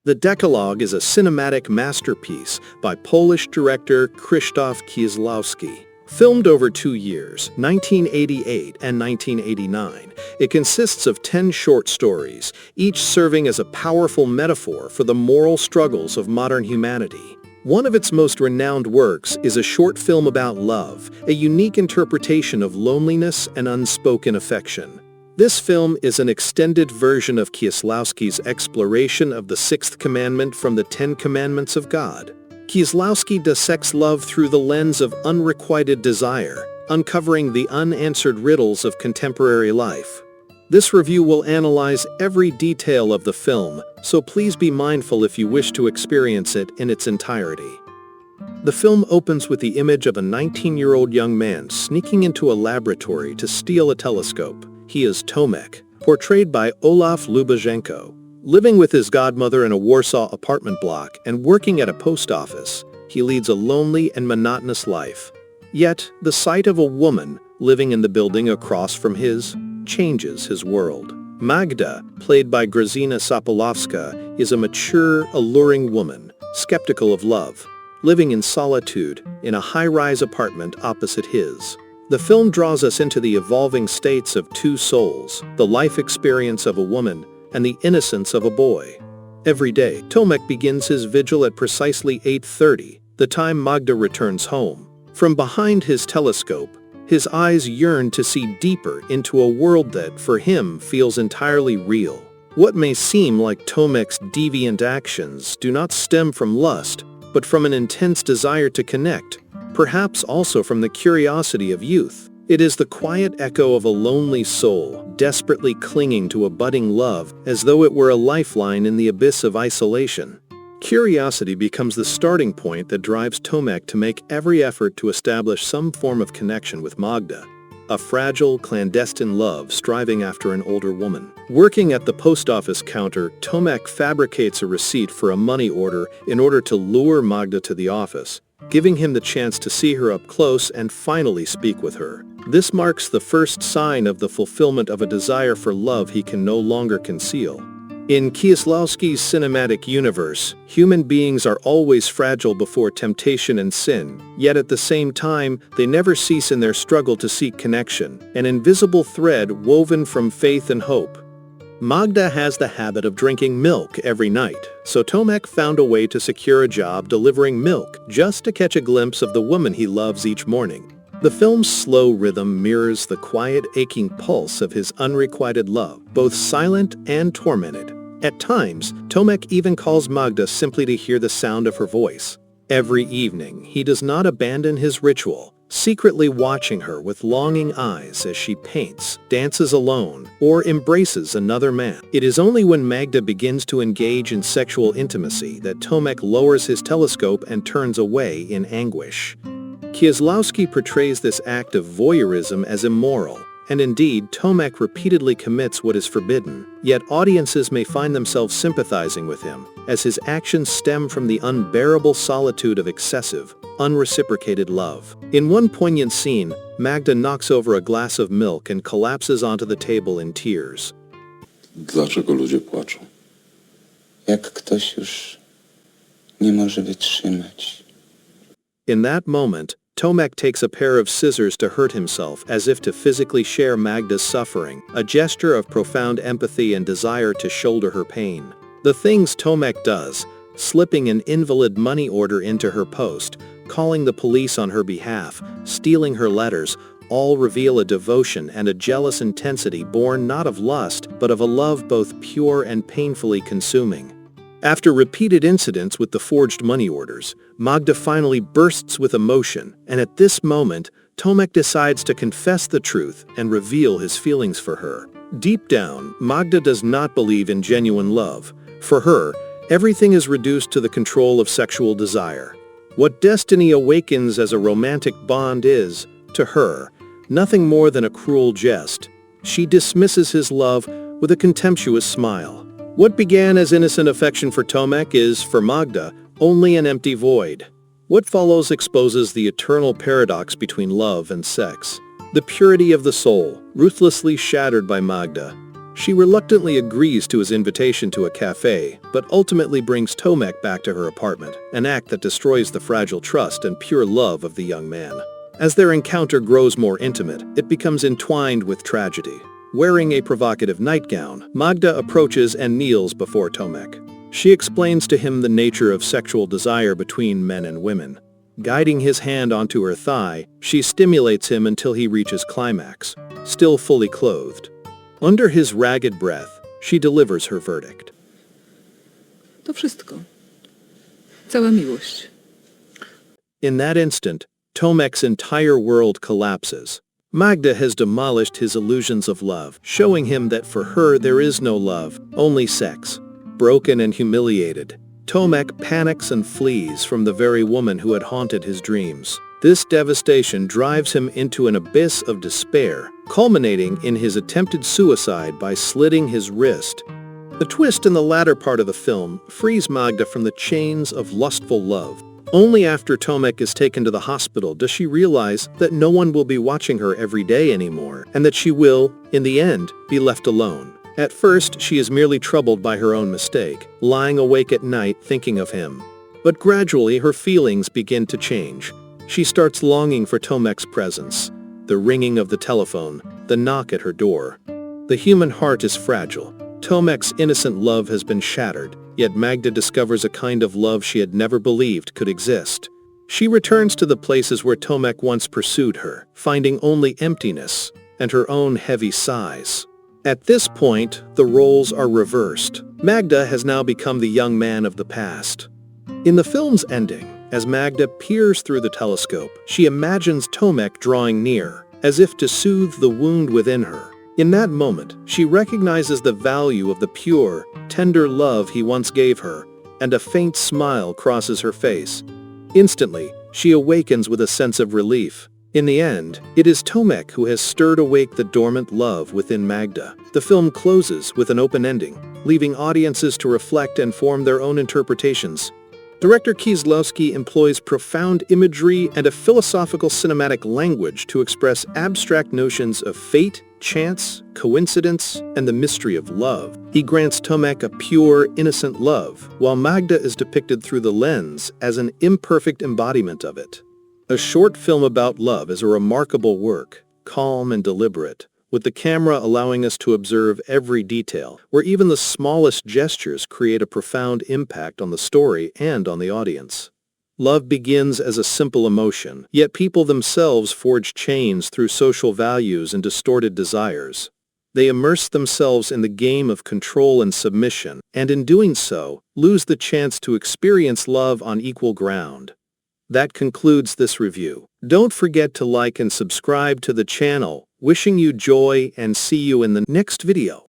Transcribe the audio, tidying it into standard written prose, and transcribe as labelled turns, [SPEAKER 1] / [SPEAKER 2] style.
[SPEAKER 1] The Decalogue is a cinematic masterpiece by Polish director Krzysztof Kieślowski. Filmed over 2 years, 1988 and 1989, it consists of 10 short stories, each serving as a powerful metaphor for the moral struggles of modern humanity. One of its most renowned works is a short film about love, a unique interpretation of loneliness and unspoken affection. This film is an extended version of Kieślowski's exploration of the sixth commandment from the 10 Commandments of God. Kieślowski dissects love through the lens of unrequited desire, uncovering the unanswered riddles of contemporary life. This review will analyze every detail of the film, so please be mindful if you wish to experience it in its entirety. The film opens with the image of a 19-year-old young man sneaking into a laboratory to steal a telescope. He is Tomek, portrayed by Olaf Lubashenko. Living with his godmother in a Warsaw apartment block and working at a post office, he leads a lonely and monotonous life. Yet, the sight of a woman living in the building across from his changes his world. Magda, played by Grażyna Sokolowska, is a mature, alluring woman, skeptical of love, living in solitude in a high-rise apartment opposite his. The film draws us into the evolving states of two souls, the life experience of a woman and the innocence of a boy. Every day, Tomek begins his vigil at precisely 8:30, the time Magda returns home. From behind his telescope, his eyes yearn to see deeper into a world that, for him, feels entirely real. What may seem like Tomek's deviant actions do not stem from lust, but from an intense desire to connect, perhaps also from the curiosity of youth. It is the quiet echo of a lonely soul, desperately clinging to a budding love, as though it were a lifeline in the abyss of isolation. Curiosity becomes the starting point that drives Tomek to make every effort to establish some form of connection with Magda, a fragile, clandestine love striving after an older woman. Working at the post office counter, Tomek fabricates a receipt for a money order in order to lure Magda to the office, giving him the chance to see her up close and finally speak with her. This marks the first sign of the fulfillment of a desire for love he can no longer conceal. In Kieślowski's cinematic universe, human beings are always fragile before temptation and sin, yet at the same time, they never cease in their struggle to seek connection, an invisible thread woven from faith and hope. Magda has the habit of drinking milk every night, so Tomek found a way to secure a job delivering milk just to catch a glimpse of the woman he loves each morning. The film's slow rhythm mirrors the quiet, aching pulse of his unrequited love, both silent and tormented. At times, Tomek even calls Magda simply to hear the sound of her voice. Every evening, he does not abandon his ritual, secretly watching her with longing eyes as she paints, dances alone, or embraces another man. It is only when Magda begins to engage in sexual intimacy that Tomek lowers his telescope and turns away in anguish. Kieślowski portrays this act of voyeurism as immoral, and indeed, Tomek repeatedly commits what is forbidden, yet audiences may find themselves sympathizing with him, as his actions stem from the unbearable solitude of excessive, unreciprocated love. In one poignant scene, Magda knocks over a glass of milk and collapses onto the table in tears.
[SPEAKER 2] Dlaczego ludzie płaczą?
[SPEAKER 3] Jak ktoś już nie może wytrzymać.
[SPEAKER 1] In that moment, Tomek takes a pair of scissors to hurt himself as if to physically share Magda's suffering, a gesture of profound empathy and desire to shoulder her pain. The things Tomek does, slipping an invalid money order into her post, calling the police on her behalf, stealing her letters, all reveal a devotion and a jealous intensity born not of lust, but of a love both pure and painfully consuming. After repeated incidents with the forged money orders, Magda finally bursts with emotion, and at this moment, Tomek decides to confess the truth and reveal his feelings for her. Deep down, Magda does not believe in genuine love. For her, everything is reduced to the control of sexual desire. What destiny awakens as a romantic bond is, to her, nothing more than a cruel jest. She dismisses his love with a contemptuous smile. What began as innocent affection for Tomek is, for Magda, only an empty void. What follows exposes the eternal paradox between love and sex. The purity of the soul, ruthlessly shattered by Magda, She reluctantly agrees to his invitation to a cafe, but ultimately brings Tomek back to her apartment, an act that destroys the fragile trust and pure love of the young man. As their encounter grows more intimate, it becomes entwined with tragedy. Wearing a provocative nightgown, Magda approaches and kneels before Tomek. She explains to him the nature of sexual desire between men and women. Guiding his hand onto her thigh, she stimulates him until he reaches climax, still fully clothed. Under his ragged breath, she delivers her verdict.
[SPEAKER 4] To wszystko. Cała miłość.
[SPEAKER 1] In that instant, Tomek's entire world collapses. Magda has demolished his illusions of love, showing him that for her there is no love, only sex. Broken and humiliated, Tomek panics and flees from the very woman who had haunted his dreams. This devastation drives him into an abyss of despair, culminating in his attempted suicide by slitting his wrist. The twist in the latter part of the film frees Magda from the chains of lustful love. Only after Tomek is taken to the hospital does she realize that no one will be watching her every day anymore, and that she will, in the end, be left alone. At first, she is merely troubled by her own mistake, lying awake at night thinking of him. But gradually her feelings begin to change. She starts longing for Tomek's presence, the ringing of the telephone, the knock at her door. The human heart is fragile. Tomek's innocent love has been shattered, yet Magda discovers a kind of love she had never believed could exist. She returns to the places where Tomek once pursued her, finding only emptiness and her own heavy sighs. At this point, the roles are reversed. Magda has now become the young man of the past. In the film's ending, as Magda peers through the telescope, she imagines Tomek drawing near, as if to soothe the wound within her. In that moment, she recognizes the value of the pure, tender love he once gave her, and a faint smile crosses her face. Instantly, she awakens with a sense of relief. In the end, it is Tomek who has stirred awake the dormant love within Magda. The film closes with an open ending, leaving audiences to reflect and form their own interpretations. Director Kieślowski employs profound imagery and a philosophical cinematic language to express abstract notions of fate, chance, coincidence, and the mystery of love. He grants Tomek a pure, innocent love, while Magda is depicted through the lens as an imperfect embodiment of it. A short film about love is a remarkable work, calm and deliberate, with the camera allowing us to observe every detail, where even the smallest gestures create a profound impact on the story and on the audience. Love begins as a simple emotion, yet people themselves forge chains through social values and distorted desires. They immerse themselves in the game of control and submission, and in doing so, lose the chance to experience love on equal ground. That concludes this review. Don't forget to like and subscribe to the channel. Wishing you joy and see you in the next video.